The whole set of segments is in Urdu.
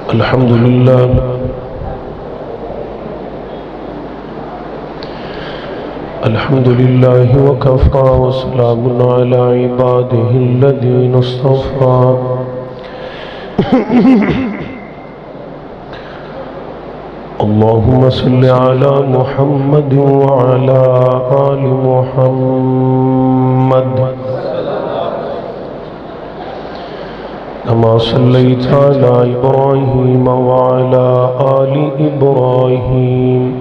الحمد لله وكفى وسلام على عباده الذين اصطفى اللهم صل على محمد وعلى آل محمد كما صليت على إبراهيم وعلى آل إبراهيم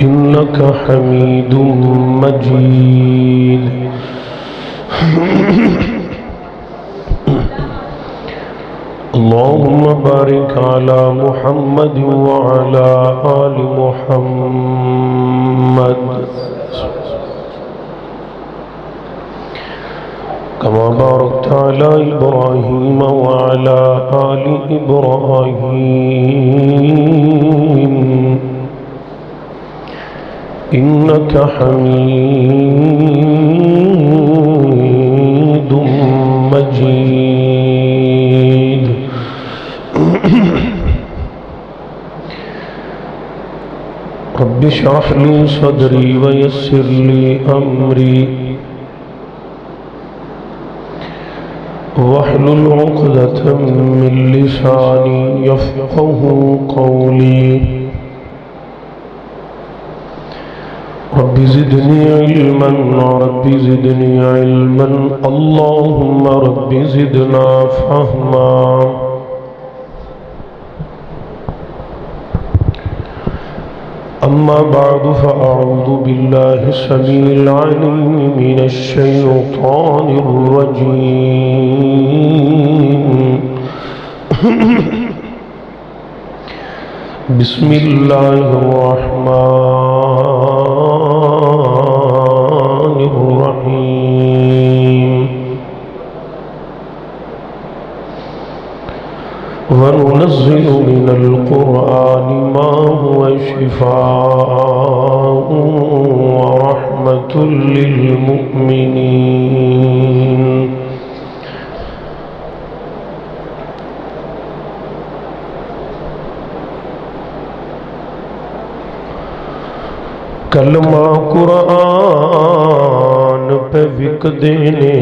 إنك حميد مجيد اللهم بارك على محمد وعلى آل محمد كما باركت على إبراهيم وعلى آل إبراهيم إنك حميد مجيد رب اشرح لي صدري ويسر لي أمري واحلل عقدة من لساني يفقه قولي رب زدني علما رب زدني علما اللهم رب زدنا فهما أما بعد فأعوذ بالله السميع العليم من الشيطان الرجيم بسم الله الرحمن الرحيم وننزل من القرآن ما هو شفاء ورحمة للمؤمنين کلمہ قرآن پہ وک دینے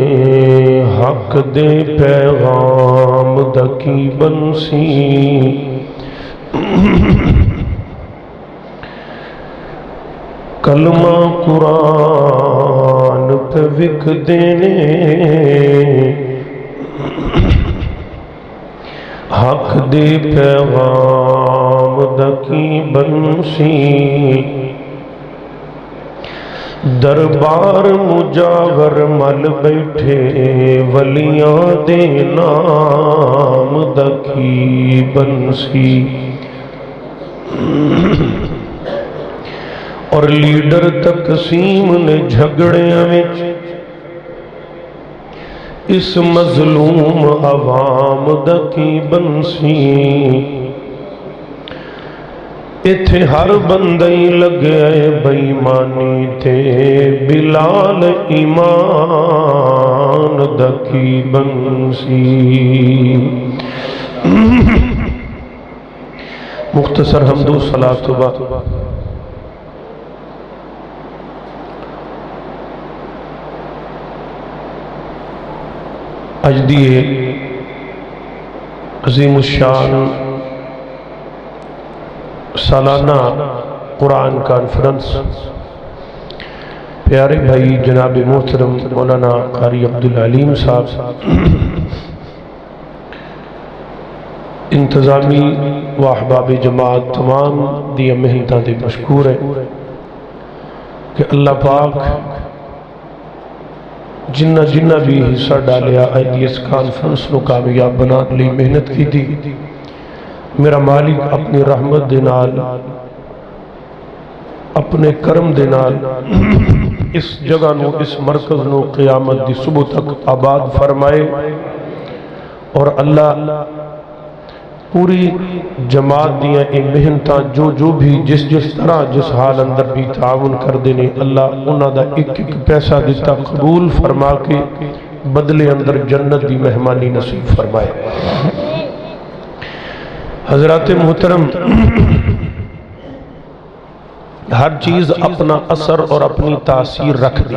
حق دے پیغام دکی بنسی کلمہ قرآن پہ وک دینے حق دے پیغام دکی بنسی دربار مجاور مل بیٹھے ولیاں دے نام دکی بنسی اور لیڈر تقسیم نے جھگڑیاں وچ اس مظلوم عوام دکی بنسی اتھے ہر بندئی لگے بےمانی تے بلال ایمان دکی بنسی مختصر حمد و صلاۃ با اج دیئے عظیم الشان سالانہ قرآن کانفرنس پیارے بھائی جناب محترم مولانا قاری عبدالعلیم صاحب انتظامی و احباب جماعت تمام دیا محنتاں دے مشکور ہے کہ اللہ پاک جنہ جنہ بھی حصہ ڈالیا آئی اس کانفرنس نو کامیاب بنا لی محنت کی دی میرا مالک اپنی رحمت دے نال اپنے کرم دے نال اس جگہ نو اس مرکز نو قیامت دی صبح تک آباد فرمائے اور اللہ پوری جماعت دیا اے محنتاں جو بھی جس طرح جس حال اندر بھی تعاون کر دینے اللہ انہاں دا ایک ایک پیسہ دیتا قبول فرما کے بدلے اندر جنت دی مہمانی نصیب فرمائے۔ حضرات محترم، ہر چیز اپنا اثر اور اپنی تاثیر رکھ دی۔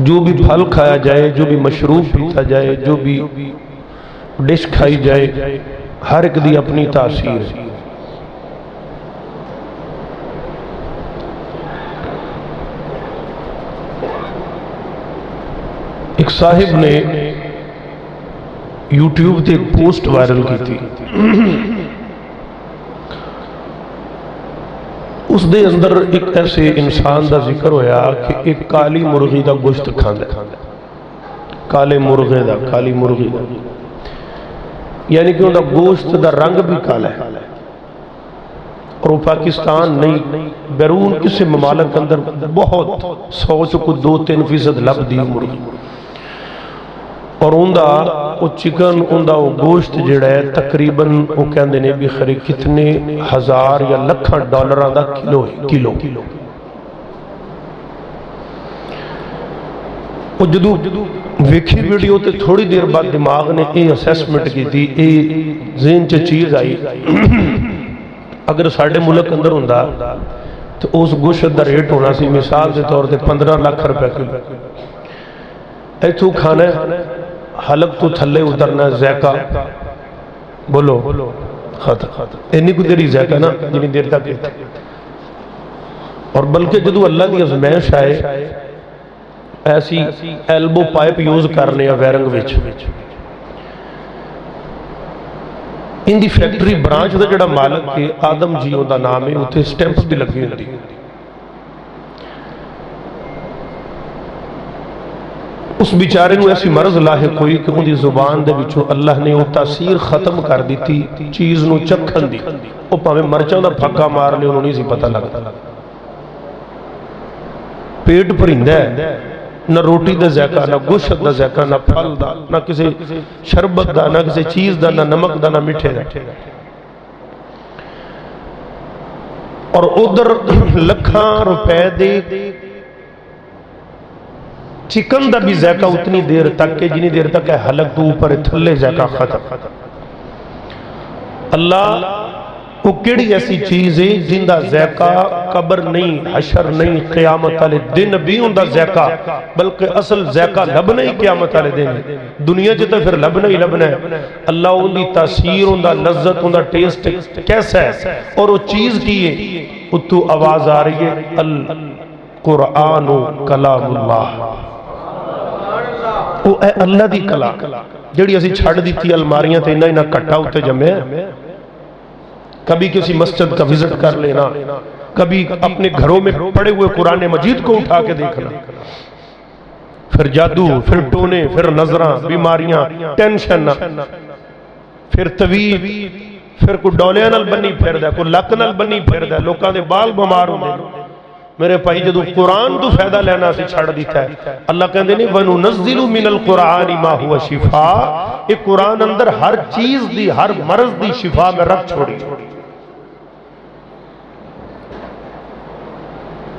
جو بھی پھل کھایا جائے، جو بھی مشروب پیتا جائے، جو بھی ڈش کھائی جائے، ہر ایک دی اپنی تاثیر۔ ایک صاحب نے یوٹیوب تے ایک پوسٹ وائرل کی تھی، اس دے اندر ایک ایسے انسان دا ذکر ہویا کہ ایک کالی مرغی دا گوشت کھاندا ہے، کالے مرغے دا، کالی مرغی دا، یعنی کہ ان دا گوشت دا رنگ بھی کالا ہے، اور وہ پاکستان نہیں بیرون کسی ممالک اندر بہت 100 کو 2-3% لب دی مرغی، اور ان دا وہ چکن، ان دا وہ گوشت جڑا ہے تقریباً وہ کہندے نے بھی خری کتنے ہزار یا لکھاں ڈالرہ دا کلو۔ وہ جدو ویکھی ویڈیو تے تھوڑی دیر بعد دماغ نے یہ اسیسمنٹ کی تھی، یہ ذہن چ چیز آئی، اگر ساڑھے ملک اندر ہوندہ تو اس گوشت دا ریٹ ہونا سی مثال دے طور تے 15 لاکھ روپے کلو۔ ایتھو کھانا ہے، حلق تو تھلے اترنا ہے، ذائقہ بولو ختم، اینی کو دیری ذائقہ نا جنی دیر تک ہے، اور بلکہ جدو اللہ دی ازمائش آئے ایسی ایلبو پائپ یوز کرنے یا ویرنگ وچ، ان دی فیکٹری برانچ دا جڑا مالک کے آدم جیوں دا نام ہے، اتھے سٹیمپس بھی لگی ہوندی، اس بیچارے نو ایسی مرض لاحق ہوئی کہ ان دی زبان دے وچوں اللہ نے وہ تاثیر ختم کر دی تھی، چیز نو چکھن دی، وہ پاویں مرچاں دا پھکا مار لے انہوں نہیں سی پتہ لگتا، پیٹ پرندہ ہے، نہ روٹی دا ذائقہ، نہ گوشت دا ذائقہ، نہ پھل دا، نہ کسی شربت دا، نہ کسی چیز دا، نہ نمک دا، نہ میٹھے دا، اور ادھر لکھاں روپے دے چکن دا بھی ذائقہ اتنی دیر تک کہ جنی دیر تک ہے حلق تو اوپر تھلے ذائقہ ختم۔ اللہ وہ کیڑی ایسی چیز ہے جن دا ذائقہ قبر نہیں، حشر نہیں، قیامت والے دن بھی ان دا ذائقہ، بلکہ اصل ذائقہ لبنا ہی قیامت والے دن ہے، دنیا جتا پھر لبنا ہی لبنا ہے۔ اللہ ان دی تاثیر، ان دا لذت، ان دا ٹیسٹ کیسا ہے، اور وہ چیز کی ہے، اتو آواز آ رہی ہے القرآن کلام اللہ، وہ اے اللہ دی کلام جڑی اسی چھڑ دیتی الماریاں تے انہاں کٹا ہوتے جمعے ہیں۔ کبھی کسی مسجد کا وزٹ کر لینا، کبھی اپنے گھروں میں پڑے ہوئے قرآن مجید کو اٹھا کے دیکھنا، پھر جادو، پھر ٹونے، پھر نظراں، بیماریاں، ٹینشن، پھر طویل، پھر کوئی ڈولیاں نال بنی پھر دے، کوئی لک نال بنی پھر دے، لوکاں دے بال بمار ہوندے۔ میرے بھائی جدو قرآن تو فائدہ لینا سی چھڑ دیتا ہے، اللہ کہندے نہیں وَنُنَزِّلُ مِنَ الْقُرْآنِ مَا هُوَ شِفَاء، یہ قرآن اندر ہر چیز دی، ہر مرض دی شفا میں رکھ چھوڑی۔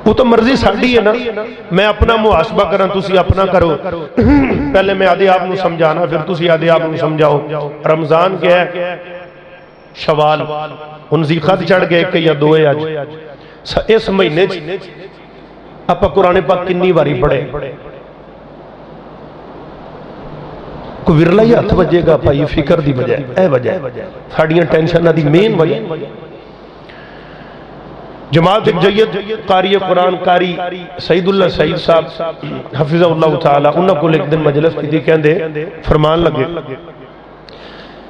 وہ تو مرضی ساڑھی ہے نا، میں اپنا محاسبہ کرن تسی اپنا کرو، پہلے میں آدھے آپ نو سمجھانا، پھر تسی آدھے آپ نو سمجھاؤ۔ رمضان کیا ہے؟ شوال، ان زیخت چڑھ گئے کہ یا دوئے آج، اس مہینے اپا قرآن پاک کنی باری پڑھے، کوئی ورلہ ہی ہاتھ بجے گا پا یہ فکر دی وجہ اے وجہ ساڑیاں ٹینشن دی مین وجہ۔ جماعت ایک جید قاری قرآن قاری سعید اللہ سعید صاحب حفظہ اللہ تعالی، انہوں کو ایک دن مجلس کی تھی، کہندے فرمان لگے،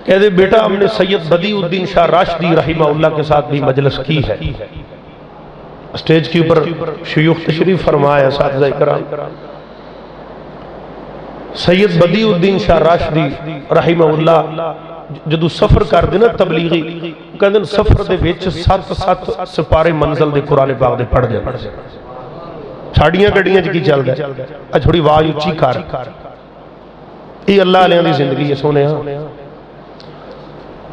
کہندے بیٹا ہم نے سید بدیع الدین شاہ راشدی رحمہ اللہ کے ساتھ بھی مجلس کی ہے، اسٹیج کے اوپر شیوخ تشریف فرمایا اساتذہ کرام، سید بدیع الدین شاہ راشدی رحمہ اللہ جدو سفر کر دینا تبلیغی، کہندے سفر دے ویچ 7 سپارے منزل دے قرآن پاک دے پڑھ دے، ساڑیاں گڑیاں کی چل دے، تھوڑی آواز اچھی کر، یہ اللہ علیہ دی زندگی ہے سونے ہاں۔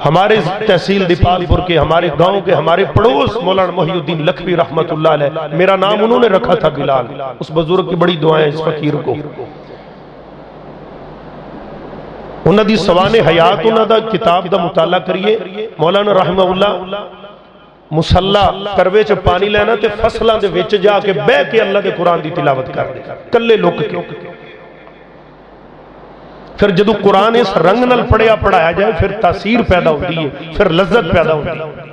ہمارے تحصیل دیپال پور کے، ہمارے گاؤں کے، ہمارے پڑوس مولانا محی الدین لکھوی رحمت اللہ علیہ، میرا نام انہوں نے رکھا تھا بلال۔ اس بزرگ کی بڑی دعائیں اس فقیر کو، انہاں دی سوان حیات، انہاں دا کتاب دا مطالعہ کریے۔ مولانا رحمہ اللہ مسلح کروے چ پانی لینا تے فصلاں دے وچ جا کے بہ کے اللہ دے قرآن دی تلاوت کر دے، کلے لک کے۔ پھر جدو قرآن اس رنگ نال پڑھایا جائے پھر تاثیر پیدا ہوتی ہے، پھر لذت پیدا ہوتی ہے۔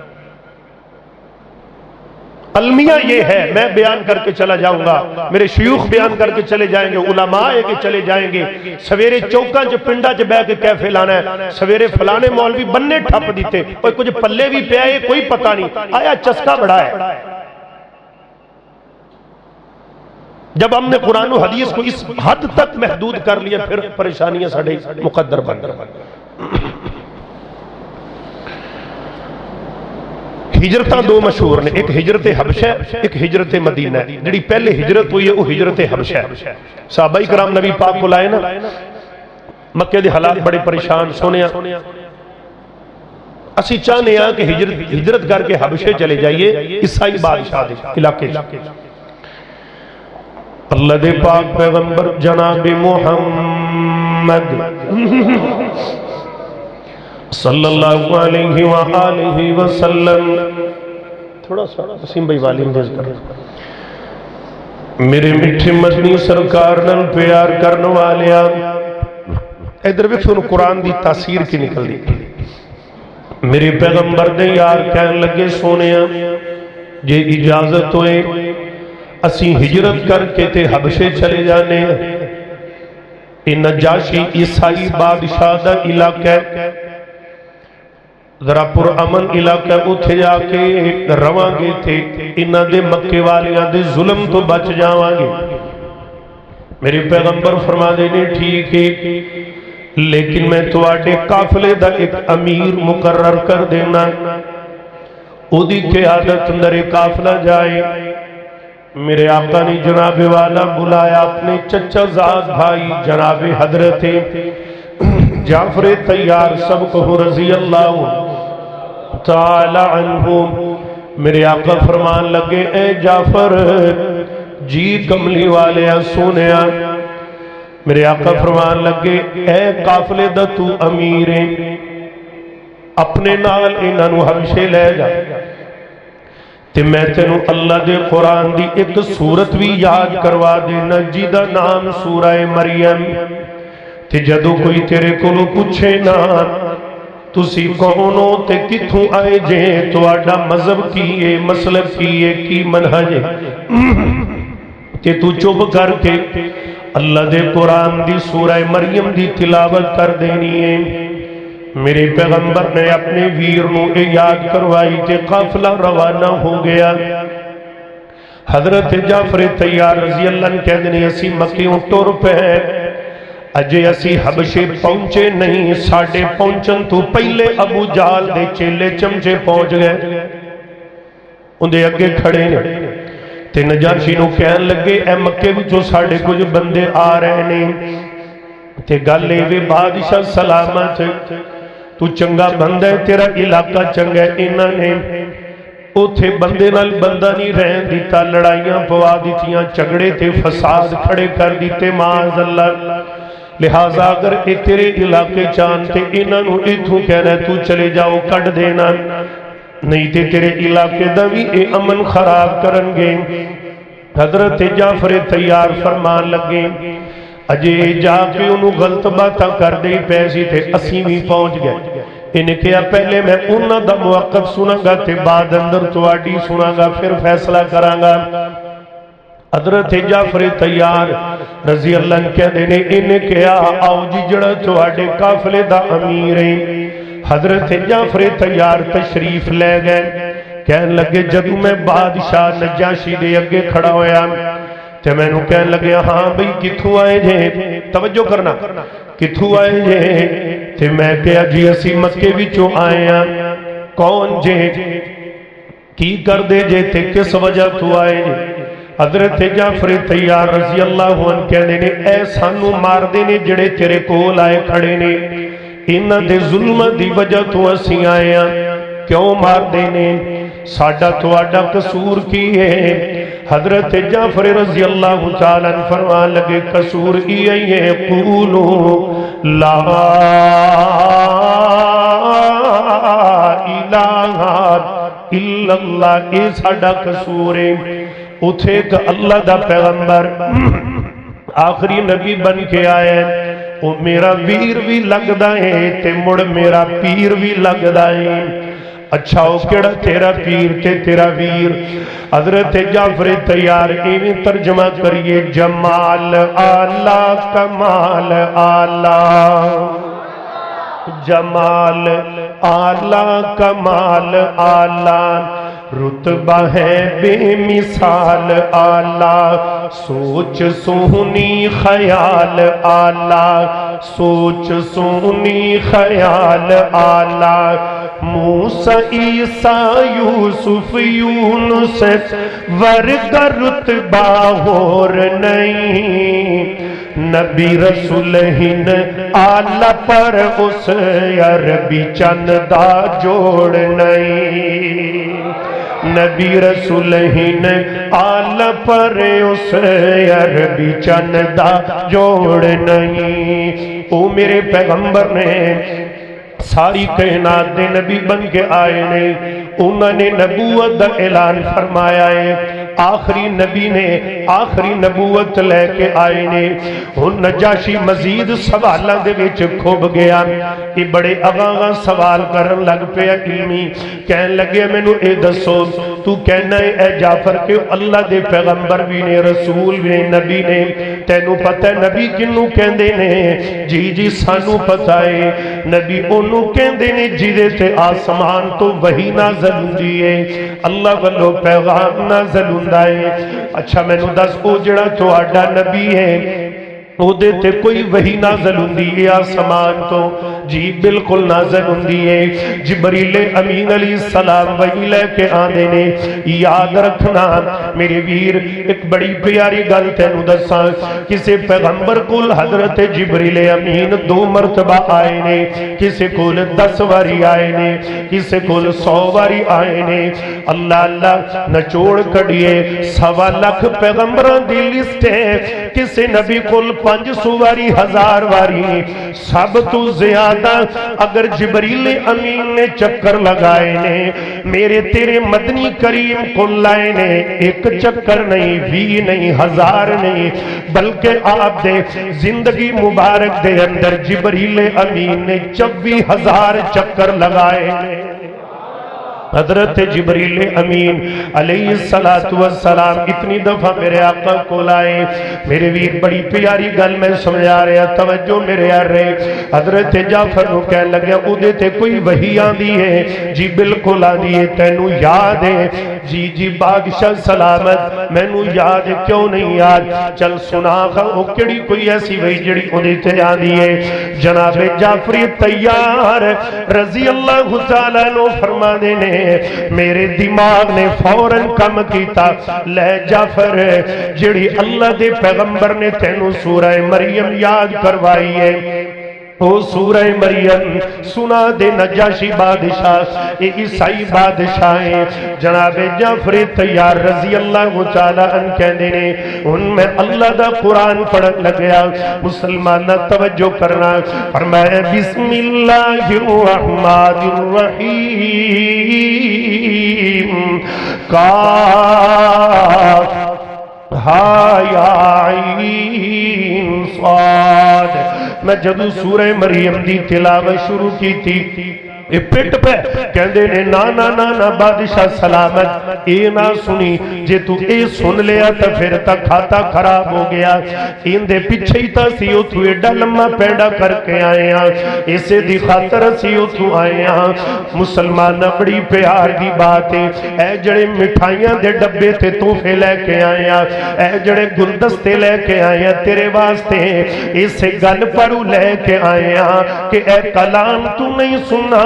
المیہ یہ ہے، میں بیان کر کے چلا جاؤں گا، میرے شیوخ بیان کر کے چلے جائیں گے، علماء کے چلے جائیں گے، سویرے چوکاں چ پنڈا چ بہ کے کیفے لانا ہے، سویرے فلانے مولوی بننے ٹھپ دیتے، کوئی کچھ پلے بھی پہ آئے کوئی پتہ نہیں، آیا چسکا بڑا ہے۔ جب ہم نے قرآن و حدیث کو اس حد تک محدود کر لیا پھر پریشانیاں ساڑھے مقدر بن گئے۔ ہجرتاں دو مشہور نے، ایک ہجرت حبشہ، ایک ہجرت مدینہ۔ جڑی پہلے ہجرت ہوئی ہے وہ ہجرت حبشہ۔ صحابہ کرام نبی پاک کو لائے نا، مکہ دے حالات بڑے پریشان سونیا، اسی چاہنے ہیں کہ ہجرت کر کے حبشے چلے جائیے، عیسائی بادشاہ دے علاقے۔ اللہ دے پاک پیغمبر جناب محمد صلی اللہ علیہ وآلہ وسلم، تھوڑا سا وسیم بھائی والیم دیز کر، میرے مٹھے مدنی سرکار نل پیار کرنے والیا، ادھر وقت ان قرآن دی تاثیر کی نکل دی۔ میرے پیغمبر دے یار کہنے لگے سونیا جے اجازت ہوئے اسی ہجرت کر کے تے حبشے چلے جانے، نجاشی عیسائی بادشاہ دا علاقہ ذرا پر امن علاقہ اتھے جا کے رواں گے تھے، انہ دے مکے والیاں دے ظلم تو بچ جاواں گے۔ میرے پیغمبر فرما دینے ٹھیک ہے، لیکن میں تو آٹے قافلے دا ایک امیر مقرر کر دینا، او دی قیادت اندر قافلہ جائے۔ میرے آقا نے جناب والا بلایا اپنے چچا زاد بھائی جناب حضرت جعفر تیار سب کو رضی اللہ تعالی عنہ۔ میرے آقا فرمان لگے اے جعفر جی کملی والے سونیا، میرے آقا فرمان لگے اے قافلے دا تو امیریں اپنے نال انہوں حبشے لے جا، تے میں تینوں اللہ دے قرآن دی ایک سورت بھی یاد کروا دینا جیدہ نام سورہ مریم، تے جدو کوئی تیرے کولو پوچھے نا تسی کونو تے کتھوں آئے جے، تو آڈا مذہب کیے مسلک کیے کی منہج تے تو چوب کر کے اللہ دے قرآن دی سورہ مریم دی تلاوت کر دینی ہے۔ میرے پیغمبر نے اپنے ویر نو یاد کروائی تے قافلہ روانہ ہو گیا۔ حضرت جعفر تیار رضی اللہ عنہ کہہ دینے اسی مکیوں ٹور پہ ہیں، اجے اسی حبشے پہنچے نہیں، ساڑھے پہنچن تو پہلے ابو جال دے چیلے چمچے پہنچ گئے، ان دے اگے کھڑے نے تے نجاشی نو کہن لگے اے مکے وچوں ساڑھے کچھ بندے آ رہے نے، تے گالے وے بادشاہ سلامت تو چنگا بندہ ہے، تیرا علاقہ چنگا ہے، انہاں نے اوتھے بندے نال بندہ نہیں رہن دیتا، لڑائیاں پوا دیتیاں، جھگڑے تے فساد کھڑے کر دیتے معاذ اللہ، لہٰذا اگر اے تیرے علاقے چانتے انہاں نو ایتھوں کہنا ہے تو چلے جاؤ کٹ دینا، نہیں تے تیرے علاقے دا بھی اے امن خراب کرن گے۔ حضرت جعفر تیار فرمان لگے اجے جا کے انہوں غلط باتاں کر دے پیسی تے اسی بھی پہنچ گئے، انہیں کہا پہلے میں انہوں دا موقف سنا گا تے بعد اندر تواڈی سنا گا پھر فیصلہ کران گا۔ حضرت جعفر تیار رضی اللہ عنہ کہہ دینے انہیں کہا آؤ جی جڑا تواڈے قافلے دا امیر ہیں۔ حضرت جعفر تیار تشریف لے گئے، کہنے لگے جدو میں بادشاہ نجاشی دے اگے کھڑا ہویا تے میں نو کہنے لگے ہاں بھئی کتھوں آئے جے، توجہ کرنا کتھوں آئے جے، تے میں کہا جی اسی مکے وچوں آئے ہیں، کون جے کی کر دے جے تے کس وجہ تو آئے جے۔ حضرت جعفر تیار رضی اللہ عنہ کہنے نے اے سانو مار دینے جڑے تیرے کول آئے کھڑے نے، انہاں دے ظلم دی وجہ تو اسی آئے ہیں، کیوں مار دینے؟ ساڈا تواڈا قصور کی ہے؟ حضرت جعفر رضی اللہ تعالیٰ عنہ فرمان لگے قصور یہ ہے، قولو لا الہ الا اللہ، اے ساڈا قصور ہے۔ اتھے کہ اللہ دا پیغمبر آخری نبی بن کے آئے، او میرا ویر بھی لگدا ہے تے مڑ میرا پیر بھی لگدا ہے۔ اچھا او کیڑا تیرا پیر تے تیرا ویر؟ حضرت جعفر تیار ایویں ترجمہ کریے، جمال آلہ کمال آلہ، جمال آلہ کمال آلہ، رتبہ ہے بے مثال آلہ، سوچ سونی خیال آلہ، سوچ سونی خیال آلہ، موسیٰ عیسیٰ یوسف یونس ورگا رتبہ اور نہیں، نبی رسول ہن آلہ پر اس عربی چند دا جوڑ نہیں، نبی رسول ہن آلہ پر اس عربی چند دا جوڑ نہیں۔ او میرے پیغمبر نے ساری کائنات دے نبی بن کے آئے نے، انہوں نے نبوت دا اعلان فرمایا ہے، آخری نبی نے آخری نبوت لے کے آئے نے۔ ہن نجاشی مزید سوالاں دے وچ کھب گیا، یہ بڑے اگاں سوال کرن لگ پیا علمی، کہن لگے مینوں اے دسو تو کہنا ہے اے جعفر کہ اللہ دے پیغمبر بھی نے، رسول بھی نے، نبی نے، تینوں پتہ ہے نبی کنوں کہندے نے؟ جی جی سانوں پتہ ہے، نبی انہوں کہندے نے جیدے تے آسمان تو وحی نازل ہوندی ہے، اللہ والو پیغام نازل ہوندا ہے۔ اچھا مینوں دس او جڑا تہاڈا نبی ہے او دے تے کوئی وحی نازل ہوندی ہے آسمان تو؟ جی بالکل نازل ہوندی ہے، جبریل امین علیہ السلام وحی لے کے آندے نے۔ یاد رکھنا میرے ویر، ایک بڑی پیاری گل تینوں دساں، کسے پیغمبر کول حضرت جبریل امین 2 مرتبہ آئے نے، کسے کول 10 واری آئے نے، کسے کول 100 واری آئے نے۔ اللہ اللہ نچوڑ کڑیے 1.25 لاکھ پیغمبران دی لسٹ ہے، کسے نبی کول 500 واری 1000 واری، سب تو زیادہ اگر جبریل امین نے چکر لگائے نے میرے تیرے مدنی کریم کو لائے نے، ایک چکر نہیں، 20 نہیں، 1000 نہیں، بلکہ آپ دے زندگی مبارک دے اندر جبریل امین نے 24,000 چکر لگائے نے۔ حضرت جبریل امین علیہ السلام اتنی دفعہ میرے آقا کو لائے۔ میرے ویر بڑی پیاری گل میں سمجھا رہا، توجہ میرے آ رہے۔ حضرت جعفر نو کہنے لگے اودے تے کوئی وحی آندی ہے؟ جی بالکل آندی ہے، تینوں یاد ہے؟ جی جی بادشاہ سلامت مینوں یاد ہے، کیوں نہیں یاد؟ چل سنا گا او کیڑی کوئی ایسی وحی جڑی اودے تے آندی ہے۔ جناب جعفر تیار رضی اللہ تعالیٰ عنہ فرما دینے میرے دماغ نے فوراً کم کیتا، لے جعفر جڑی اللہ دے پیغمبر نے تینوں سورہ مریم یاد کروائی ہے، او سورہ مریم سنا دے۔ نجاشی بادشاہ عیسائی بادشاہ ہیں، جناب جعفر تیار رضی اللہ تعالیٰ عنہ کہندے نے ان میں اللہ دا قرآن پڑھن لگیا۔ مسلمان توجہ کرنا، فرمایا بسم اللہ الرحمن الرحیم، کاف ہا یا عین صاد۔ میں جب سورہ مریم دی تلاوت شروع کی تھی، پٹ پہ کہندے نے نا نا نا نا بادشاہ سلامت اے نہ سنی، جے تو اے سن لیا تا پھر تا کھاتا خراب ہو گیا۔ ان دے پیچھے ہی تا سی اتھو ایڈا لمحہ پیڑا کر کے آئے ہیں، اسے دی خاطر سی اتھو آئے ہیں۔ مسلمان بڑی پیار دی بات ہے، اے جڑے مٹھائیاں دے ڈبے تے تحفے لے کے آئے ہیں، اے جڑے گلدستے لے کے آئے ہیں تیرے واسطے، اسے گل پرو لے کے آئے ہیں کہ اے کلام تو نہیں سنا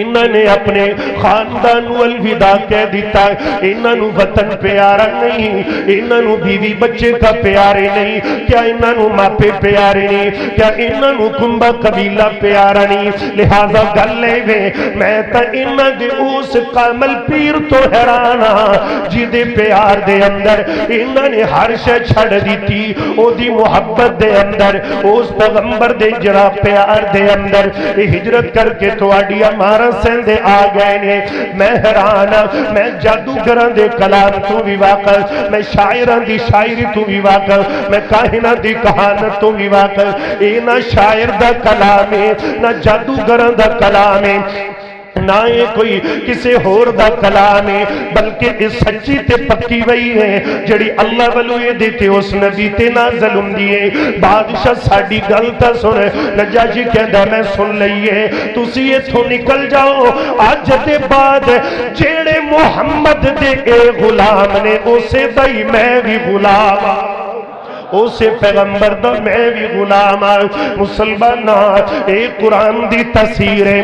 انہوں نے اپنے خاندان الوداع کہہ دیتا ہے، انہوں نے وطن پیارا نہیں، انہوں نے بیوی بچے کا پیارے نہیں، کیا انہوں نے ماپے پیارے نہیں، کیا انہوں نے کنبہ قبیلہ پیارا نہیں، لہذا گل لے وے میں تا انہوں دے اس کامل پیر تو حیرانا جی دے پیار دے اندر انہوں نے ہر شے چھڑ دیتی، او دی محبت دے اندر اس پیغمبر دے جرا پیار دے اندر ہجرت کر کے تو آڈیا مارا سندے آ گئے نے۔ میں حیران میں جادوگران دے کلام تو بھی واقع، میں شاعران دی شاعری تو بھی واقع، میں کاہنہ دی کہانت تو بھی واقع، اے نہ شاعر دا کلام ہے نہ جادوگران دا کلام ہے نہ یہ کوئی کسے ہور دا کلام ہے، بلکہ اس سچی تے پکی وئی ہے جڑی اللہ ولوئے دیتے اس نبی تے نازل ہوندی ہے۔ بادشاہ ساڈی گل تے سن، نجاشی کہندا میں سن لئیے تسی ایتھوں نکل جاؤ، اج دے بعد جڑے محمد دے اے غلام نے اسے دئی میں بھی غلام اسے پیغمبر دا میں بھی غلام مسلمانہ اے قرآن دی تاثیر ہے،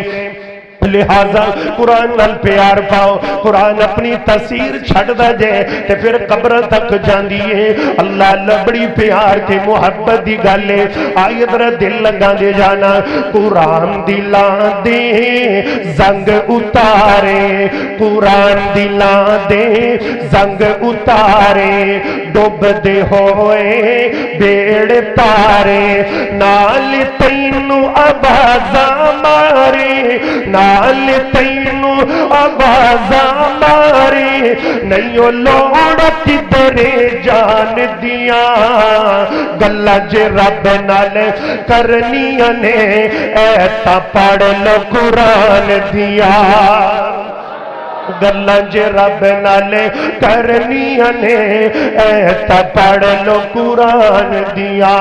لہذا قرآن نال پیار پاؤ، قرآن اپنی تاثیر چھڑ دا جائے تے پھر قبر تک جاندی ہے۔ اللہ اللہ بڑی پیار تے محبت دی گالے آئی ادھر دل لگا دے جانا، قرآن دلان دے زنگ اتارے، قرآن دلان دے زنگ اتارے، ڈوب دے ہوئے بیڑ تارے، نال تینو آبازاں مارے، نال تینو آبازاں مارے، نہیں لوڑ کدھرے جان دیاں، گلہ جے رب نال کرنیاں نے ایتا پڑھ لو قرآن دیا، گلہ جے رب نال کرنیاں نے ایتا پڑھ لو قرآن دیا۔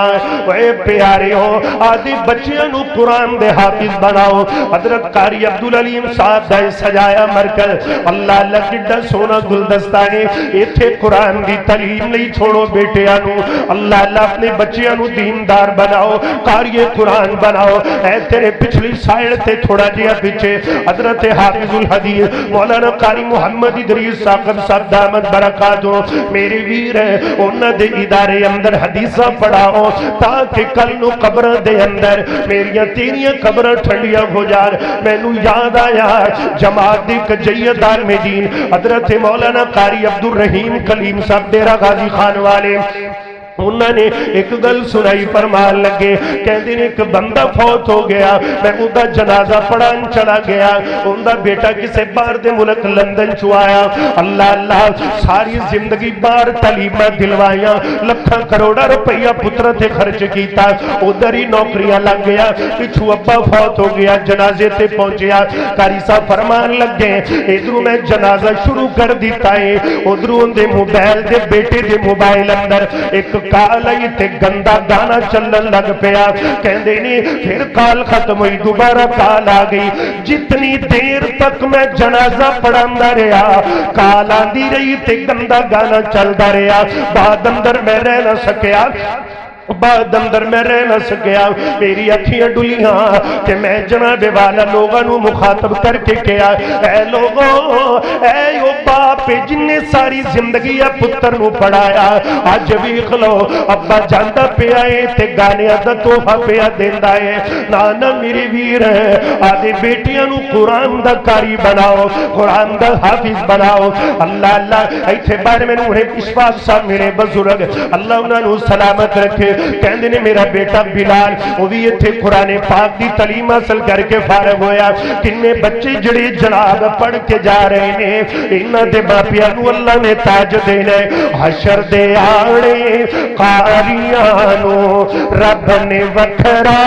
اے پیاریوں آدھی بچیاں نو قرآن دے حافظ بناؤ۔ حضرت قاری عبدالعلیم صاحب دا سجایا مرکز اللہ اللہ جڑا سونا گلدستہ ہے، ایتھے قرآن دی تعلیم نہیں چھوڑو بیٹیاں نو، اللہ اللہ اپنے بچیاں نو دیندار بناؤ، قاری قرآن بناؤ۔ اے تیرے پچھلی سائڑ تے تھوڑا جیا پیچھے حضرت حافظ الحدیث مولانا قاری محمد ادریس صاحب صاحب دامت برکاتوں میری ویر ہے، انہ دے ادارے اندر حدیثہ پڑھاؤ تاکہ کل نو قبر دے اندر میریاں تیریاں قبر ٹھنڈیاں ہو جان۔ میں نو یاد آیا جماعت دی کجیدار میں دین حضرت مولانا قاری عبدالرحیم کلیم صاحب ڈیرہ غازی خان والے انہوں نے ایک گل سنائی فرمان لگے، کہتے ہیں ایک بندہ فوت ہو گیا، میں اندہ جنازہ پڑھان چلا گیا، اندہ بیٹا کسے باہر دے ملک لندن چوایا، اللہ اللہ ساری زندگی باہر تعلیمہ دلوائیاں، لکھاں کروڑا روپیہ پتر تے خرچ کیتا، ادھر ہی نوکریاں لگ گیا، پچھو ابا فوت ہو گیا، جنازے تے پہنچیا، قاری صاحب فرمان لگ گئے ادھروں میں جنازہ شروع کر دیتا ہے، ادھروں دے موبائل دے بیٹے دے موبائل اندر ایک کال آئی تے گندہ گانا چلن لگ پیا، کہندے نہیں پھر کال ختم ہوئی دوبارہ کال آ گئی، جتنی دیر تک میں جنازہ پڑھاندہ رہا کال آندی رہی تے گندہ گانا چلدا رہا، بعد اندر میں رہ نہ سکیا، بعد اندر میں رہ نہ سکیا، میری اکھیاں ڈولیاں کہ میں جناب والا لوگاں نو مخاطب کر کے کیا، اے لوگوں اے او باپ جن نے ساری زندگی پتر نو پڑھایا، آج بھی کھلو ابا جاندہ پہ آئے تے گانے دا توفہ پہ دیندا ہے، نانا میری ویر ہے آدھے بیٹیاں نو قرآن دا کاری بناؤ، قرآن دا حافظ بناؤ۔ اللہ اللہ ایتھے بارے میں انہیں اشفاق صاحب میرے بزرگ اللہ انہوں نے سلامت رکھے، کہندے نے میرا بیٹا بلال وہ بھی یہ تھے قرآن پاک دی تعلیم حاصل کر کے فارغ ہویا، کنے بچے جڑے جناب پڑھ کے جا رہے ہیں، انہاں دے باپیاں نو اللہ نے تاج دینے، حشر دے آڑے قاریاں نو رب نے وکھرا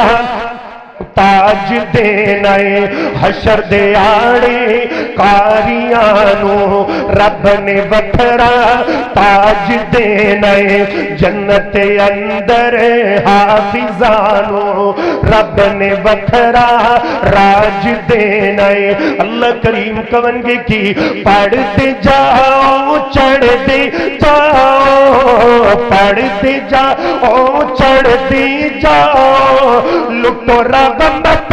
تاج دینا ہے، حشر دے آڑے قاریانو رب نے وکھرا تاج دینا ہے، جنت اندر حافظانو رب نے وکھرا راج دینا ہے۔ اللہ کریم کونگے کی پڑھتے جاؤ چڑھتے جاؤ، پڑھتے جاؤ چڑھتے جاؤ، لٹو رب مت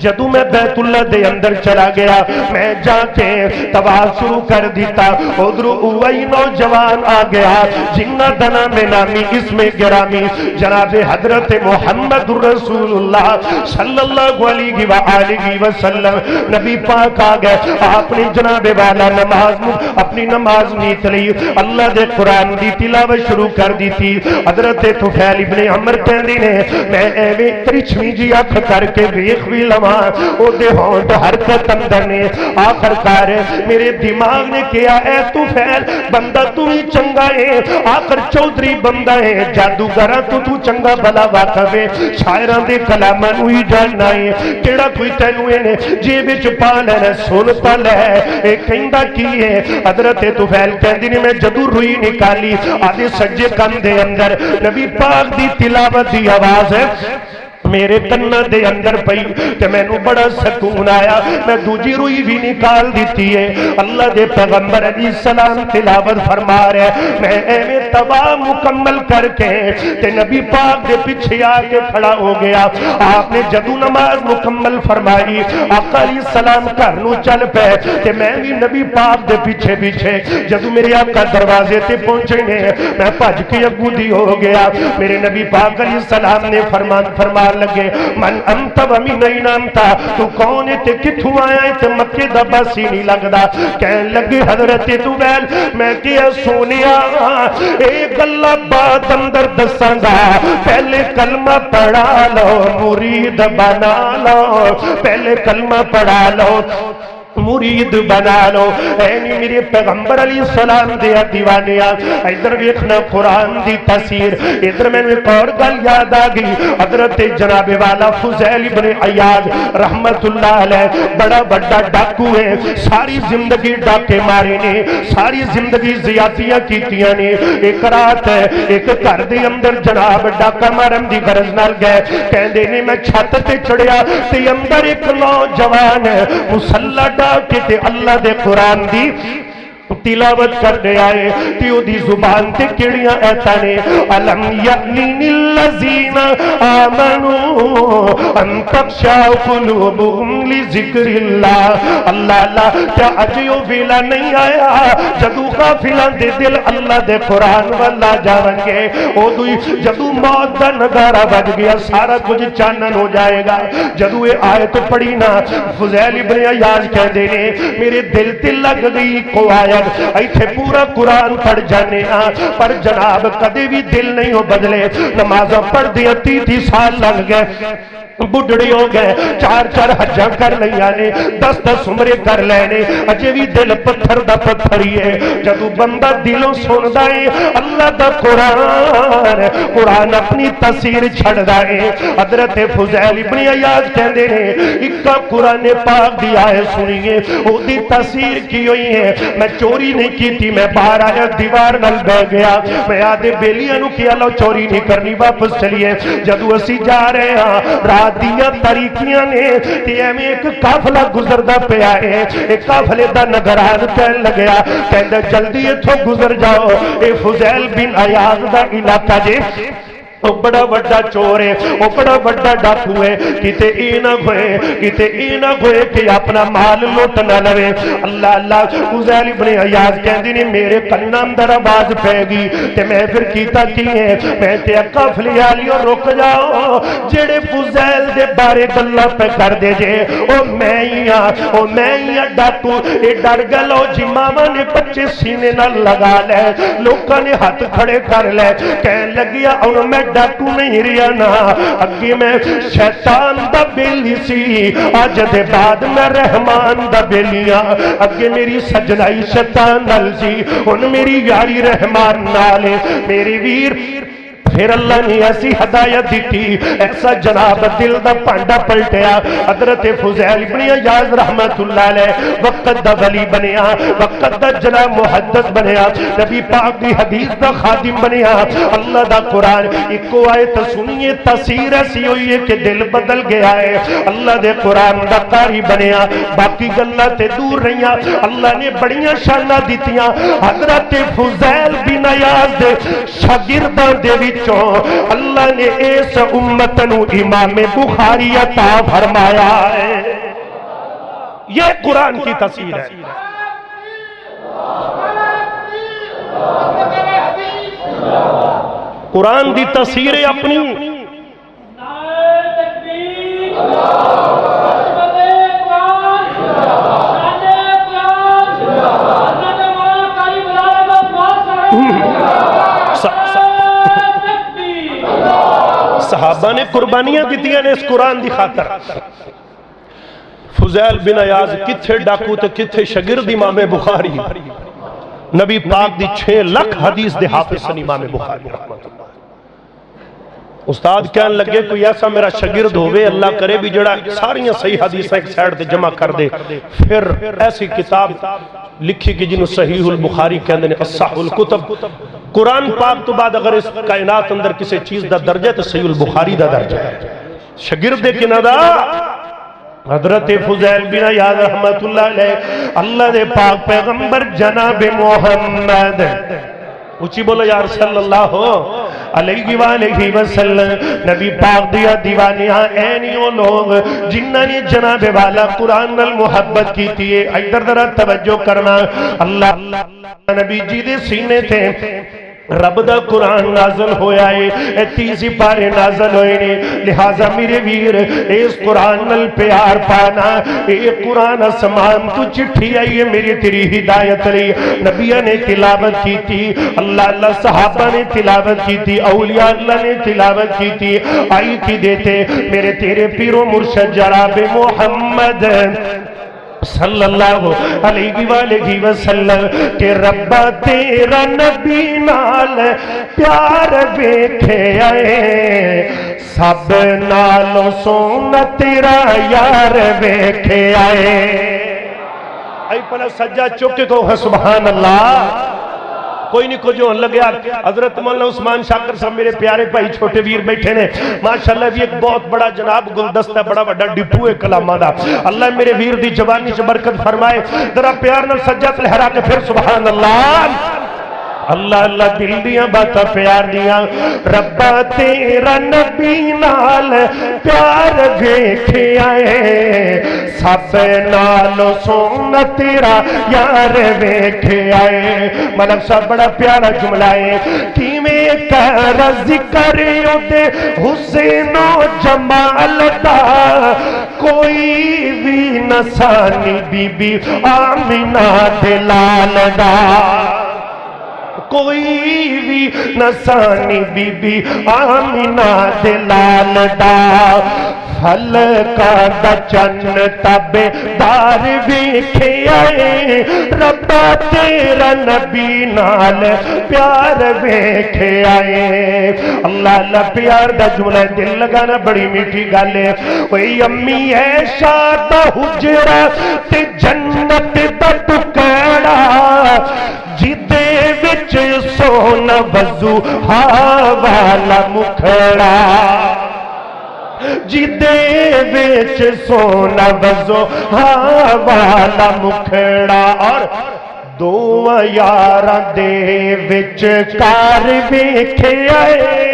جدوں میں بیت اللہ دے اندر چلا گیا میں جا کے طواف شروع کر دیتا ادھر وہی نوجوان آ گیا جنہ دنا میں نامی اسم گرامی جناب حضرت محمد رسول اللہ صلی اللہ علیہ وآلہ وسلم نبی پاک آ گئے آپ نے جناب والا نماز اپنی نماز نیت لی اللہ دے قرآن دی تلاوت شروع کر دی تھی حضرت طفیل ابن عمر کہندے نے میں ایویں ترچھویں جی اکھ کر کے ویکھ وی لواں او دے ہونٹ حرکت اندر نے آخر کار میرے دماغ نے کیا اے طفیل بندہ تو ہی چنگا ہے آخر چودھری بندہ ہے جادوگراں تو چنگا بھلا واقف ہے شاعراں دے کلاماں نوں ہی جاننا ہے کیڑا کوئی تینوں نے جیب وچ پا لینا سن تا لے اے کہندا کی ہے حضرت طفیل کہندے نے میں جدوں روئی نکالی آدھے سجے کن دے اندر نبی پاک دی تلاوت دی آواز ہے میرے کنہ دے اندر پئی کہ میں نو بڑا سکون آیا میں دوجی روئی بھی نکال دیتی ہے اللہ دے پیغمبر علیہ السلام تلاوت فرما رہے میں ایویں تباہ مکمل کر کے تے نبی پاک دے پیچھے آ کے کھڑا ہو گیا آپ نے جدوں نماز مکمل فرمائی آقا علیہ السلام گھر نو چل پے تے میں بھی نبی پاک دے پیچھے پیچھے جدوں میرے آقا دروازے تے پہنچے نے میں بھج کے اگوں دی ہو گیا میرے نبی پاک علیہ السلام نے فرما لگے من انت ومن این انت تو کون تے کتھوں آیا ہے تے مکے دا باسی نہیں لگدا کہن لگے حضرت طفیل میں کیا سونیا ایک اللہ بات اندر دساں گا پہلے کلمہ پڑھا لو مرید بنا لو پہلے کلمہ پڑھا لو مرید بنا لو اینی میرے پیغمبر علیہ السلام دیا دیوانیا ادھر ویکھنا قرآن دی تاثیر ادھر میں نے ایک اور گل یاد آ گئی حضرت جناب والا فضیل ابن عیاض رحمت اللہ علیہ بڑا بڑا ڈاکو ہے ساری زندگی ڈاکے مارے نے ساری زندگی زیادتیاں کیتیاں نے ایک رات ہے ایک گھر دے اندر جناب ڈاکا مارن دی غرض نال گئے کہندے نے میں چھت تے چڑھیا تے اندر ایک نوجوان مسلح کہ اللہ دے قرآن دی تلاوت کر دے آئے تیو دی زبان تے کیڑیاں ایتا نے علم یعنین اللذین آمنوا ان تخشع قلوبهم لذکر اللہ اللہ اللہ کیا اجیو ویلا نہیں آیا جدو غافلان دے دل اللہ دے قرآن واللہ جاون گے او دوئی جدو موت دا نگارہ بج گیا سارا کچھ چانن ہو جائے گا جدو اے آیت پڑھی نا فضیل ابن عیاض کہہ دے نے میرے دل تے لگ گئی کو آیت ایتھے پورا قرآن پڑھ جانے پر جناب کدے بھی دل نہیں ہو بدلے نمازہ پڑھ دیا 30 سال لگ گئے بڑھڑے ہو گئے 4 حجاں کر لیا نے 10 عمرے کر لینے اجے بھی دل پتھر دا پتھر ہی ہے جدو بندہ دلوں سن دائے اللہ دا قرآن اپنی تاثیر چھڑ دائے حضرت فضیل ابن عیاض کہندے نے اکا قرآن پاک دی آئے سنیے او دی تاثیر کی ہوئی ہے میں چوری نہیں کی تھی میں باہر آیا دیوار نل بہ گیا میں آدھے بیلیاں نو کیا لو چوری نہیں کرنی واپس چلیے جدو اسی جا رہے ہیں دیاں تاریکیاں نے تے میں ایک قافلہ گزردا پیا ہے ایک قافلے دا نگران کہن لگیا کہندا جلدی ایتھوں گزر جاؤ اے فضیل بن عیاض دا علاقہ جے وہ بڑا بڑا چور ہے وہ بڑا بڑا ڈاکو ہے کتے ای نہ ہوئے کہ اپنا مال لوٹ نہ لوے اللہ اللہ فضیل ابن عیاض کہندے نے میرے کنا اندر آواز پے گی تے میں پھر کیتا کی ہے میں تے قافلے والیو رک جاؤ جڑے فضیل دے بارے گلاں پہ کر دے جے او میں ہی ہاں ڈاکو اے ڈر گلو جی ماما نے بچے سینے نال لگا لے لوکاں نے ہاتھ کھڑے کر لے کہن لگیا اور میں ڈاکو نہیں ریا نا اگے میں شیطان دا بیلی سی آج دے بعد میں رحمان دا بیلیاں اگے میری سجنائی شیطان نال سی ان میری یاری رحمان نالے میری ویر پھر اللہ نے ایسی ہدایت دیتی ایسا جناب دل دا پانڈا پلٹیا حضرت فضیل ابن عیاض رحمت اللہ علیہ وقت دا ولی بنیا وقت دا جناب محدث بنیا نبی پاک دی حدیث دا خادم بنیا اللہ دا قرآن ایک آیت سنیے تاثیر ایسی ہوئی ہے کہ دل بدل گیا ہے اللہ دے قرآن دا قاری بنیا باقی گلہ تے دور رہیا اللہ نے بڑیاں شانہ دیتیاں حضرت فضیل بن عیاض دے شاگرداں دے وچ وچوں اللہ نے اس امت نو امام بخاری عطا فرمایا ہے۔ یہ قرآن کی تفسیر ہے۔ قرآن دی تفسیر اپنی صحابہ نے قربانیاں دیتیاں نے اس قرآن دی خاطر۔ فضیل بن عیاض کتھے ڈاکو تے کتھے شاگرد امام بخاری، نبی پاک دی 6 لاکھ حدیث دے حافظ سن امام بخاری رحمت اللہ۔ استاد کہنے لگے کوئی ایسا میرا شاگرد ہوئے اللہ کرے بھی جڑا ساریاں صحیح حدیثیں ایک سائڈ تے جمع کر دے، پھر ایسی کتاب لکھی کہ جنہوں صحیح البخاری کہندے نے اصح الکتب۔ قرآن پاک تو بعد اگر اس کائنات اندر کسی چیز دا درجہ تو صحیح البخاری دا درجہ ہے۔ شاگرد کنہ دا حضرت فضیل بن عیاض رحمت اللہ علیہ، اللہ دے پاک پیغمبر جناب محمد، اچھی بولو یا رسول اللہ علیہ وآلہ وسلم، نبی پاک دیا دیوانیاں اینیوں لوگ جنہاں نے جناب والا قرآن المحبت کی تھی۔ ادھر ذرا توجہ کرنا، اللہ نبی جی دے سینے تھے رب دا قرآن نازل ہویا ہے، 30 پارے نازل ہوئے نے، لہذا میرے ویر اس قرآن نل پیار پانا، اے قرآن اسمان تو چٹھی آئی ہے میری تیری ہدایت رہی۔ نبیہ نے تلاوت کی تھی، اللہ صحابہ نے تلاوت کی تھی، اولیاء اللہ نے تلاوت کی تھی، آئی تھی دیتے میرے تیرے پیر و مرشد جناب محمد صلی اللہ علیہ وآلہ وسلم کہ ربا تیرا نبی نال پیار ویکھے آئے، سب نالوں سونا تیرا یار ویکھے آئے۔ آئی پہلے سجا چکے کو سبحان اللہ، کوئی نہیں کو جو ہن لگیا۔ حضرت مولانا عثمان شاکر صاحب میرے پیارے بھائی چھوٹے ویر بیٹھے نے، ماشاءاللہ بھی ایک بہت بڑا جناب گلدستہ بڑا بڑا ڈپو ہے کلامہ دا۔ اللہ میرے ویر دی جوانی سے برکت فرمائے، ذرا پیار نال سجاد لہرا کے پھر سبحان اللہ۔ اللہ اللہ دل دیاں باتا پیار دیاں، ربا تیرا نبی نال پیار ویکھے آئے، سب نالوں سونا تیرا یار ویکھے آئے۔ ملک صاحب بڑا پیارا جملہ ہے، کیویں کر ذکر دے حسین و جمال دا، کوئی بھی نسانی بی بی آمینہ دلال دا، کوئی بھی نسانی بی بی آمینہ دلال دا، فلکا دا چن تابے دار ویکھے آئے، ربا تیرا نبی نال پیار ویکھے آئے۔ اللہ اللہ پیار دا جملہ دل لگانا بڑی میٹھی گل ہے۔ وہی امی عائشہ دا حجرہ تے جنت دا ٹکڑا، جدے وچ سونا وضو والا مکھڑا، جدے وچ سونا وضو والا مکھڑا، اور دو یاراں دے وچ کار ویکھے آئے۔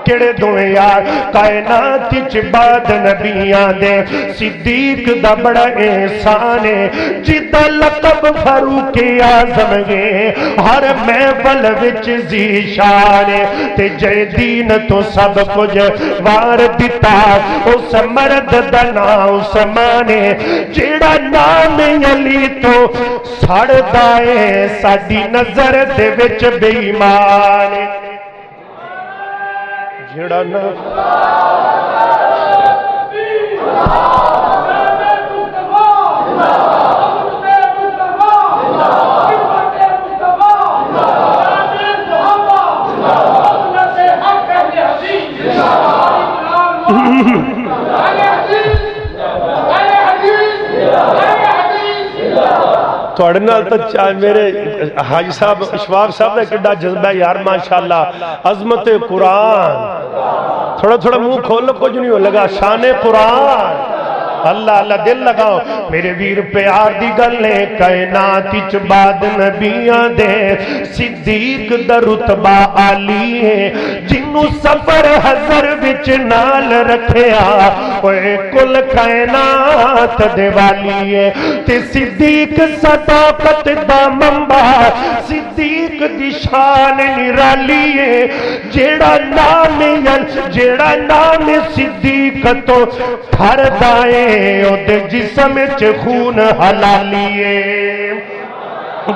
کیڑے دوے یار کائنات وچ بعد نبیاں دے، صدیق دا بڑا احسان ہے جدا لقب فاروق اعظم ہے، ہر محفل وچ ذیشان ہے، تے جے دین تو سب کچھ وار دتا اس مرد دا نام عثمان ہے، جیڑا نام علی تو سڑدا ہے ساڈی نظر دے وچ بے ایمان ہے، جڑا نا توڑے نال تو میرے حاج صاحب اشواق صاحب نے کڈا جذبہ یار ماشاءاللہ، عظمت قرآن، تھوڑا تھوڑا منہ کھول لو کچھ نہیں ہو لگا، شان قرآن اللہ اللہ دل لگاؤ میرے ویر پیار دی گلے کائنات وچ بعد نبیاں دے صدیق دا رتبہ عالی ہے جنوں سفر حضر وچ نال رکھیا اوے کل کائنات دے والی ہے تے صدیق صداقت دا منبع صدیق دی شان نرالی ہے جیڑا نام صدیق تو ٹھر دائے او دے جسم وچ خون حلالی ہے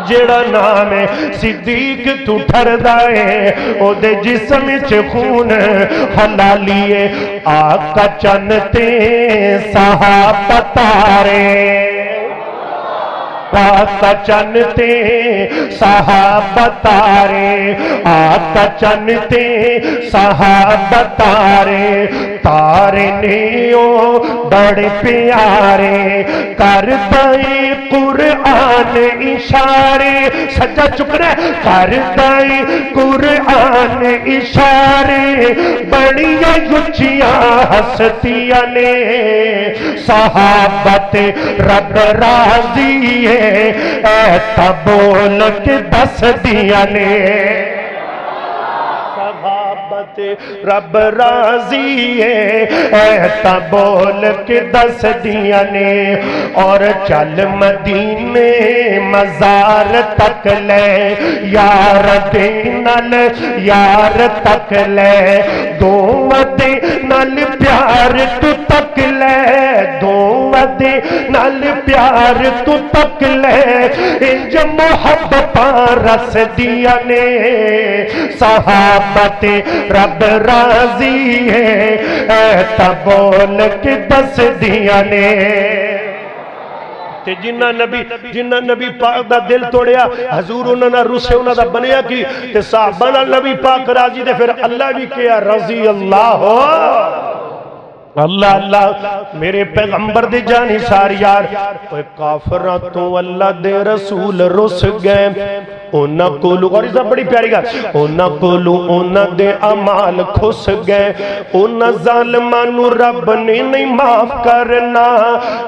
جیڑا نام صدیق تو ٹھر دائے او دے جسم وچ خون حلالی ہے آقا چنتے صحابہ تارے آقا چنتے صحابہ تارے آقا چنتے صحابہ تارے تارے نیو بڑے پیارے کر دائی قرآن اشارے سجا چکرے کر دائی قرآن اشارے بڑیاں یچیاں ہستیاں نے صحابت رب راضی ہے ایتا بول کے دس دیا نے صحابت رب راضی ہے ایتا بول کے دس دیا نے اور چل مدینے مزار تک لے یار دینل یار تک لے دو مدی نل پیار تو تک لے دو مدی نل پیار تو تک لے انج محبت رس دیا نے صحابت رب راضی ہے ایتا بول کے دس دیا نے تے جنہ نبی پاک دا دل توڑیا حضور انہوں نے روسے انہوں دا بنیا کی تے صحابہ نبی پاک راضی دے پھر اللہ بھی کیا رضی اللہ ہو اللہ اللہ میرے پیغمبر دے جانی ساری یار کافرہ تو اللہ دے رسول رس گئے اونا کولو اور اس بڑی پیاری گا اونا کولو اونا دے امال کھس گئے اونا ظالمانو رب نے نہیں معاف کرنا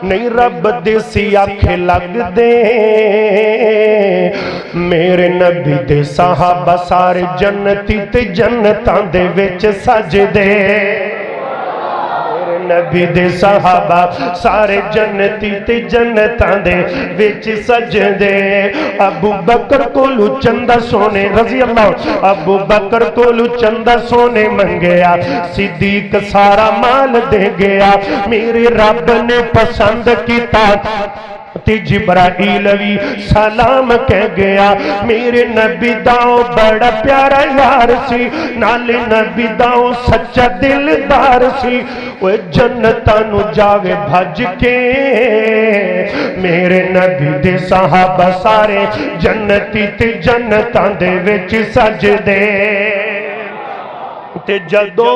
نہیں رب دے سیاکھے لگ دے میرے نبی دے صحابہ سارے جنتی تے جنتاں دے وچ سج دے نبی دے صحابہ سارے جنتی تے جنتاں دے وچ سجدے ابو بکر کولو چندہ سونے رضی اللہ ابو بکر کولو چندہ سونے منگیا صدیق سارا مال دے گیا میرے رب نے پسند کیتا تے جبرائیل وی سلام کہہ گیا میرے نبی داؤ بڑا پیارا یار سی نالے نبی داؤ سچا دلدار سی وہ جنتانو جاوے بھج کے میرے نبی دے صحابہ سارے جنتی تے جنتان دے وچ سج دے تے جدو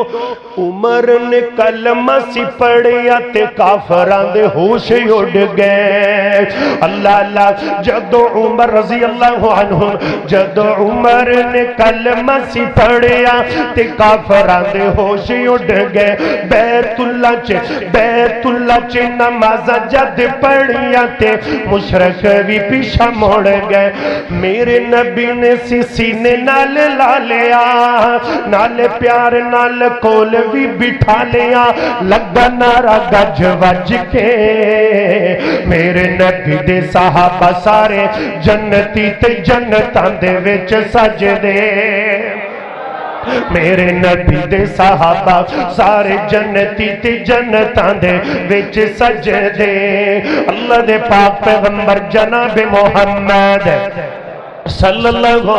عمر نے کلمہ سی پڑھیا تے کافران دے ہوش اڑ گئے اللہ اللہ جدو عمر رضی اللہ عنہ جدو عمر نے کلمہ سی پڑھیا تے کافران دے ہوش اڑ گئے بیت اللہ چے نماز جد پڑھیا تے مشرک بھی پیشہ موڑ گئے میرے نبی نے سینے نال لا لیا نال پیار نال کول بھی بٹھا لیا لگا نارا گج وج کے میرے نبی دے صحابہ سارے جنتی تے جنتاں دے وچ سج دے میرے نبی دے صحابہ سارے جنتی تے جنتاں دے وچ سج دے اللہ دے پاک پیغمبر جناب محمد صلی اللہ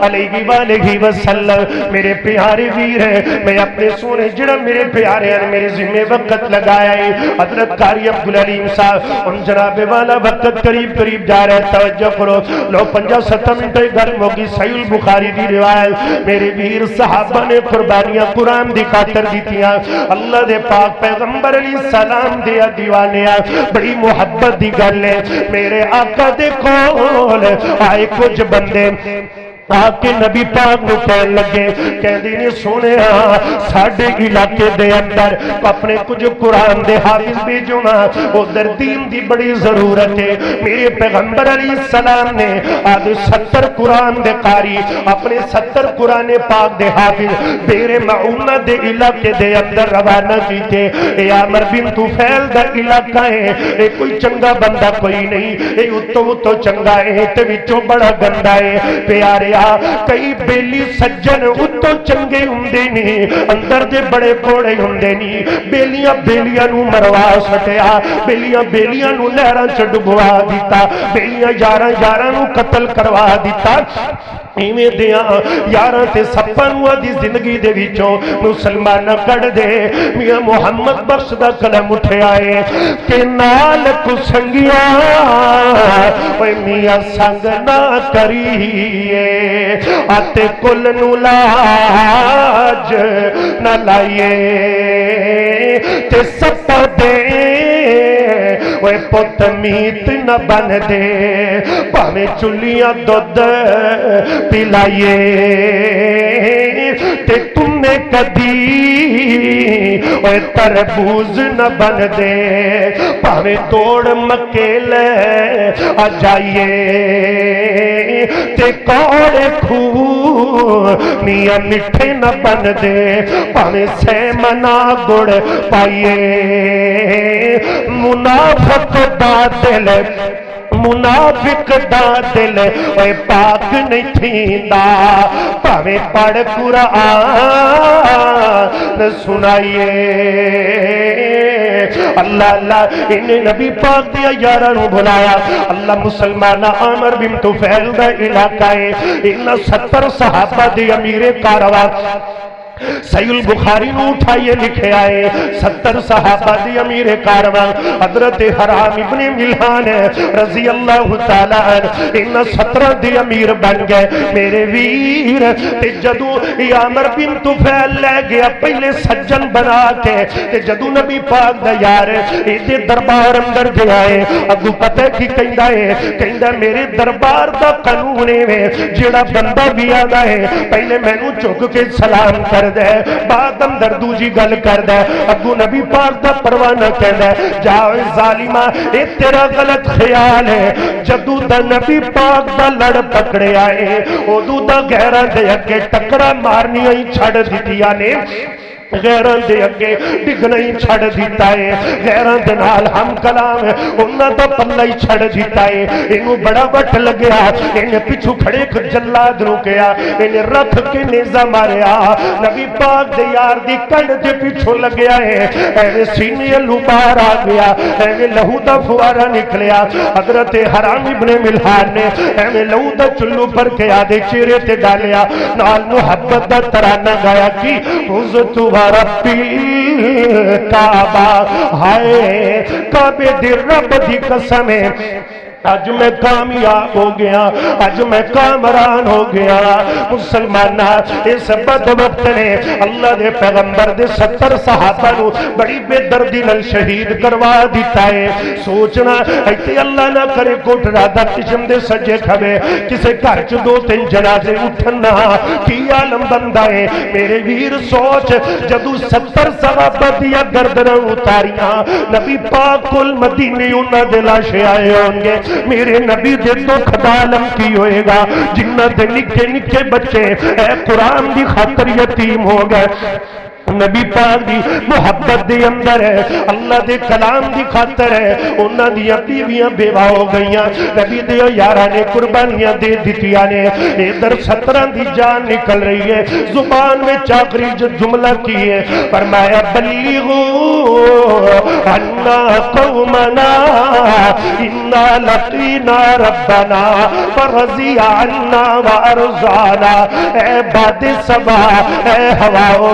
علیہ وآلہ وسلم میرے پیارے ویر ہیں میں اپنے سونے جڑا میرے پیارے ہیں میرے ذمہ وقت لگایا ہے حضرت قاری عبدالعلیم صاحب ان جناب والا وقت قریب جا رہے توجہ کرو لو 50-70 منٹ گرم ہوگی صحیح البخاری دی روایت میرے ویر صحابہ نے قربانیاں قرآن دی خاطر دیتیاں اللہ دے پاک پیغمبر علیہ السلام دیا دیوانیاں بڑی محبت دی گل ہے میرے آقا دے کول آئے کچھ بندے آکے نبی پاک نو کہن لگے کہندے نے سونیا ساڈے علاقے دے اندر اپنے کچھ قرآن دے حافظ بھیجو نا ادھر دین دی بڑی ضرورت ہے میرے پیغمبر علیہ السلام نے آج 70 قرآن دے قاری اپنے 70 قرآن پاک دے حافظ دیر معونہ دے علاقے دے اندر روانہ کیتے اے عامر بن طفیل دا علاقہ ہے اے کوئی چنگا بندہ کوئی نہیں اے اتو چنگا ہے تے وچوں بڑا گندا ہے پیارے کئی بیلی سجن اتو چنگے ہوندے نہیں اندر دے بڑے کوڑے ہوندے نہیں بیلیاں نو مروا سٹیا بیلیاں نو نہراں چ ڈبوا دیتا بیلیاں یاراں نو قتل کروا دیتا ایویں دیاں یاراں تے سپاں نو دی زندگی دے وچوں مسلمان کڈ دے میاں محمد بخش دا قلم اٹھیا ہے کہ نال کو سنگیاں اوے میاں سنگ نہ کریے آتے کل نو لاج نہ لائیے تے سپا دے وے پت میت نہ بن دے پاویں چلیاں دودھ پلائیے تے تم نے کدی وے تربوز نہ بن دے پاویں توڑ مکیل آ جائیے تے کوڑے کھو میاں مٹھے نہ بن دے پاویں سیمنا گڑ پائیے منافق دا دل اے پاک نہیں تھیندا پاویں پڑھ قرآن سنائیے اللہ اللہ انہیں نبی پاک دیا یاراں نو بلایا اللہ مسلمانہ عامر بن طفیل دا علاقہ ہے انہاں 70 صحابہ دی امیر کاروان صحیح البخاری نو اٹھائیے لکھے آئے 70 صحابہ دی امیر کاروان حضرت حرام ابن ملحان رضی اللہ تعالیٰ عنہ انہاں 17 دی امیر بن گئے میرے ویر تے جدو عامر بن طفیل لے گیا پہلے سجن بنا کے تے جدو نبی پاک دا یار ایدے دربار اندر گیا ہے اگو پتہ کی کہندہ میرے دربار دا قانون ہے جڑا بندہ بھی آدھا ہے پہلے میں نو چک کے سلام کر دے بعد اندر دوجی گل کر دے ابو نبی پاک دا پروانہ کہہ دے جاؤ ظالمہ اے تیرا غلط خیال ہے جدو دا نبی پاک دا لڑ پکڑے آئے ادو دا گہران دے اگے ٹکرا مارنی آئی چھڑ دیتیا نے غیران دے اگے ڈگنا ہی چھڑ دیتا ہے غیران دے نال ہم کلام ہے انہاں دا پلہ ہی چھڑ دیتا ہے انہوں بڑا وٹ لگیا انہیں پچھو کھڑے کر جلاد روکیا انہیں رکھ کے نیزہ ماریا نبی پاک دے یار دی کنڈ دے پچھو لگیا ہے ایوے سینے لبار آ گیا ایوے لہو دا فوارہ نکلیا حضرت حرام ابن ملحان نے ایوے لہو دا چلو پر کے آدھے چیرے تے ڈالیا نال محبت دا ترانہ گایا کی حضرت ربی کعبہ ہائے کعبے دی رب دی قسم ہے آج میں کامیاب ہو گیا آج میں کامران ہو گیا مسلمانہ اس بد وقت نے اللہ دے پیغمبر دے 70 صحابہ نو بڑی بے دردی نال شہید کروا دیتا ہے سوچنا ایتے اللہ نہ کرے کوٹ رادہ قسم دے سجے کھوے کسے گھر چ 2-3 جنازے اٹھنا کی عالم بندہ ہے میرے ویر سوچ جدو 70 صحابہ دیا گردناں اتاریاں نبی پاک کل مدینے انہاں دے لاشے آئے ہوں گے میرے نبی دے تو خدالم کی ہوئے گا جنہ دے نکے نکے بچے اے قرآن دی خاطر یتیم ہو گئے نبی پاک دی محبت دے اندر ہے اللہ دے کلام دی خاطر ہے انہاں دیاں بیویاں بیوہ ہو گئیاں نبی دے یاراں نے قربانیاں دے دتیاں نے ادھر 17 دی جان نکل رہی ہے زبان میں آخری جملہ کی ہے فرمایا بلیغو انا قومنا انا لقینا ربنا فرضی عنا وارضانا اے باد سبا اے ہواؤ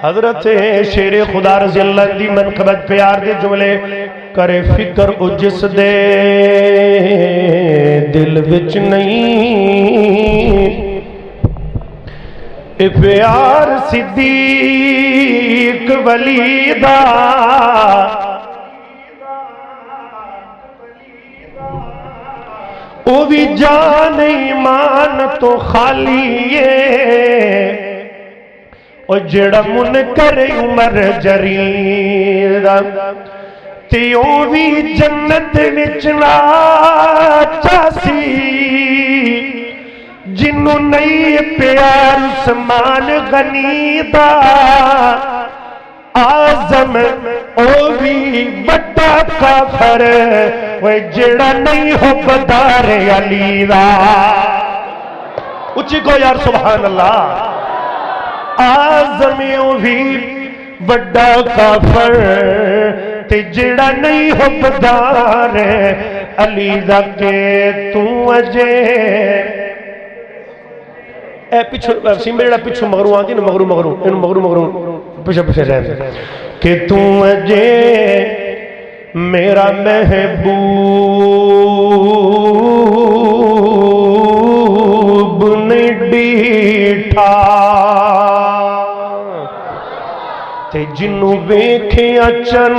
حضرت شیر خدا رضی اللہ عنہ دی منقبت پیار دے جملے کرے فکر او جس دے دل وچ نہیں اے پیار صدیق ولی دا او بھی جان ایمان تو خالی ہے او جڑا منکر عمر جریدہ تیو بھی جنت وچنا چاسی جنوں نہیں پیار عثمان غنی دا آزم او بھی بڑا کافر وہ جڑا نہیں ہو بدار علی دا اچھی کو یار سبحان اللہ آزم او بھی بڑا کافر تے جڑا نہیں ہو بدار علی دا کہ تو اجے اے پچھو سیمبے جڑا پچھو مغرو آتی نا مغرو انہوں مغرو پچھے پچھے رہنے کہ تو اجے میرا محبوب نہیں ڈیٹھا تے جنوں ویکھیا چن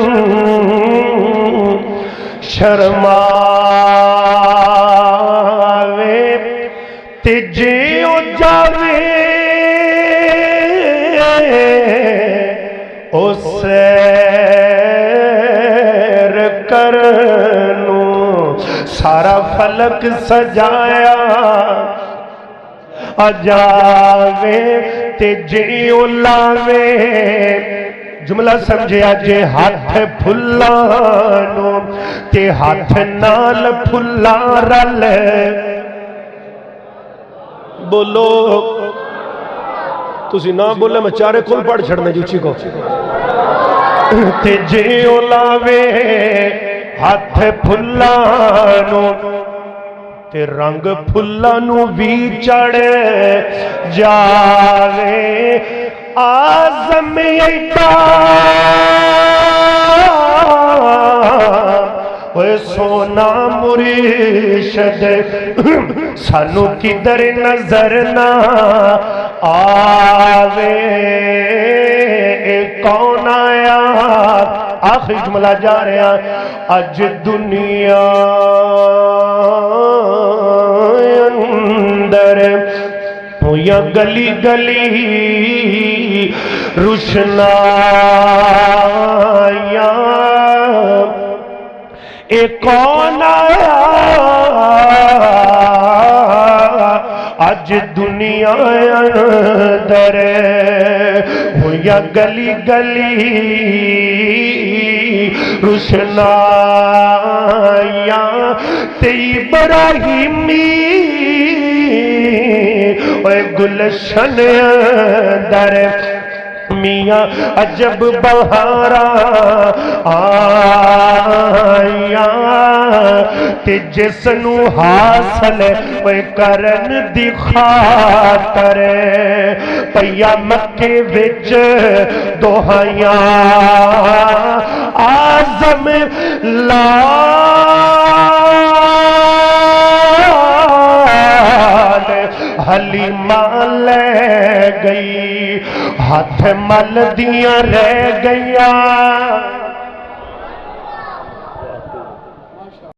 شرماوے تے جیو جاوے او سیر کرنو سارا فلک سجایا اجاوے تے جیو لاوے جملہ سمجھے آجے ہاتھ پھلانو تے ہاتھ نال پھلا رل بولو تسی نہ بولے میں چارے کل پڑھ چھڑنے جوچی کو تے جیو لاوے ہاتھ پھلانو تے رنگ پھلانو بھی چڑھ جاوے آزم ایٹا اوے سونا مرشد سانو کدھر نظر نہ آوے کون آیا آخری جملہ جا رہے ہیں اج دنیا اندر یا گلی گلی روشنائیاں اے کون آیا آج دنیا اندر یا گلی گلی روشنائیاں تے ابراہیمی اے گلشن اندر میاں عجب بہارا آیا تے جسنو حاصل وے کرن دی خاطر پیا مکے وچ دوہائیاں آزم حلیمہ لے گئی ہاتھ مل دیاں رہ گیا